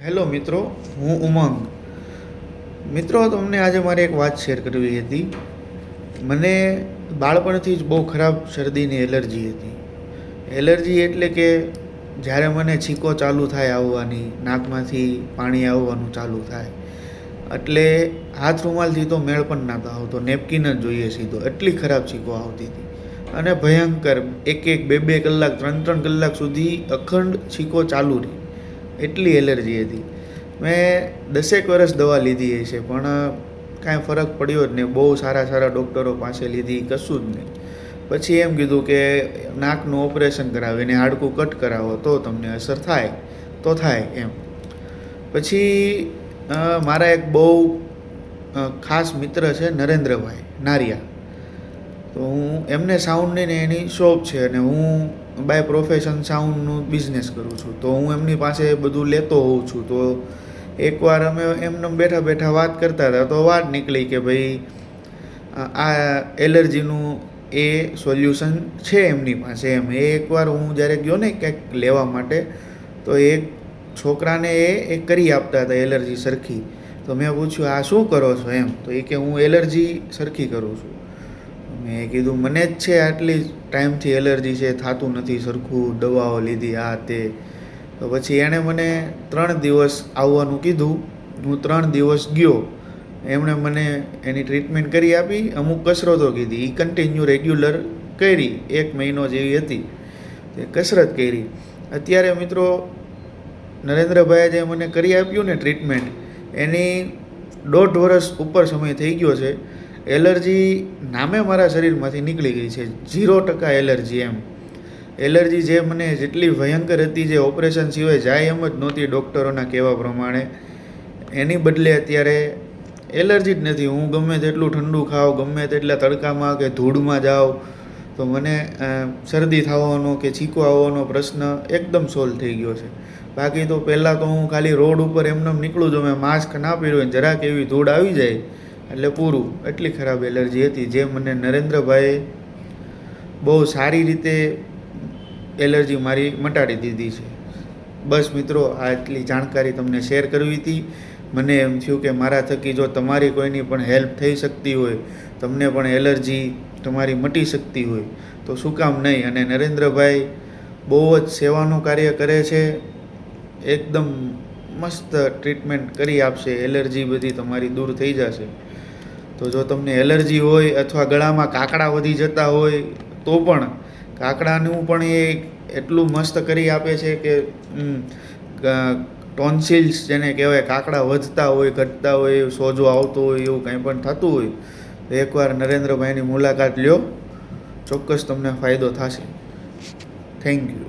Hello મિત્રો, હું ઉમંગ. મિત્રો, તમને આજે મારે એક વાત શેર કરવી હતી. મને બાળપણથી જ બહુ ખરાબ શરદીની એલર્જી હતી. એલર્જી એટલે કે જ્યારે મને છીકો ચાલુ થાય આવવાની, નાકમાંથી પાણી આવવાનું ચાલુ થાય, એટલે હાથ રૂમાલથી તો મેળ પણ નહોતો આવતો, નેપકિન જ જોઈએ સીધો. એટલી ખરાબ છીકો આવતી હતી અને ભયંકર. એક એક, બે બે કલાક, ત્રણ ત્રણ કલાક સુધી અખંડ છીકો ચાલુ રહી, એટલી એલર્જી હતી. મેં 10 વર્ષ દવા લીધી હશે પણ કાંઈ ફરક પડ્યો જ નહીં. બહુ સારા સારા ડૉક્ટરો પાસે લીધી, કશું જ નહીં. પછી એમ કીધું કે નાકનું ઓપરેશન કરાવીને હાડકું કટ કરાવો તો તમને અસર થાય તો થાય એમ. પછી મારા એક બહુ ખાસ મિત્ર છે, નરેન્દ્રભાઈ નારિયા. તો હું એમને સાઉન્ડની ને એની શોપ છે અને હું બાય પ્રોફેશન સાઉન્ડનું બિઝનેસ કરું છું. તો હું એમની પાસે બધું લેતો હોઉં છું. તો એકવાર અમે એમને બેઠા બેઠા વાત કરતા હતા તો વાત નીકળી કે ભાઈ આ એલર્જીનું એ સોલ્યુશન છે એમની પાસે એમ. એ એકવાર હું જ્યારે ગયો ને કંઈક લેવા માટે, તો એક છોકરાને એ કરી આપતા હતા એલર્જી સરખી. તો મેં પૂછ્યું, આ શું કરો છો એમ? તો એ કે હું એલર્જી સરખી કરું છું. મેં કીધું, મને જ છે આટલી ટાઈમથી એલર્જી છે, થતું નથી સરખું, દવાઓ લીધી આ તે. તો પછી એણે મને 3 દિવસ આવવાનું કીધું. હું 3 દિવસ ગયો. એમણે મને એની ટ્રીટમેન્ટ કરી આપી, અમુક કસરતો કીધી, એ કન્ટિન્યુ રેગ્યુલર કરી. 1 મહિનો જેવી હતી તે કસરત કરી. અત્યારે મિત્રો, નરેન્દ્રભાઈએ જે મને કરી આપ્યું ને ટ્રીટમેન્ટ, એની 1.5 વર્ષ ઉપર સમય થઈ ગયો છે. એલર્જી નામે મારા શરીરમાંથી નીકળી ગઈ છે. 0% એલર્જી એમ. એલર્જી જે મને જેટલી ભયંકર હતી, જે ઓપરેશન સિવાય જાય એમ જ નહોતી ડૉક્ટરોના કહેવા પ્રમાણે, એની બદલે અત્યારે એલર્જી જ નથી. હું ગમે તેટલું ઠંડુ ખાઉં, ગમે તેટલા તડકામાં કે ધૂળમાં જાઉં, તો મને શરદી થવાનો કે છીકો આવવાનો પ્રશ્ન એકદમ સોલ્વ થઈ ગયો છે. બાકી તો પહેલાં તો હું ખાલી રોડ ઉપર એમને નીકળું જો, મેં માસ્ક ના પહેર્યું, જરાક એવી ધૂળ આવી જાય એટલે પૂરું. એટલી ખરાબ એલર્જી હતી, જે મને નરેન્દ્રભાઈએ બહુ સારી રીતે એલર્જી મારી મટાડી દીધી છે. બસ મિત્રો, આ એટલી જાણકારી તમને શેર કરવી હતી. મને એમ થયું કે મારા થકી જો તમારી કોઈની પણ હેલ્પ થઈ શકતી હોય, તમને પણ એલર્જી તમારી મટી શકતી હોય, તો શું કામ નહીં. અને નરેન્દ્રભાઈ બહુ જ સેવાનું કાર્ય કરે છે. એકદમ મસ્ત ટ્રીટમેન્ટ કરી આપશે, એલર્જી બધી તમારી દૂર થઈ જશે. તો જો તમને એલર્જી હોય અથવા ગળામાં કાકડા વધી જતા હોય તો પણ કાકડાનું પણ એ એટલું મસ્ત કરી આપે છે કે ટોન્સિલ્સ જેને કહેવાય, કાકડા વધતા હોય, ઘટતા હોય, સોજો આવતો હોય, એવું કંઈ પણ થતું હોય તો એકવાર નરેન્દ્રભાઈની મુલાકાત લ્યો, ચોક્કસ તમને ફાયદો થશે. Thank you.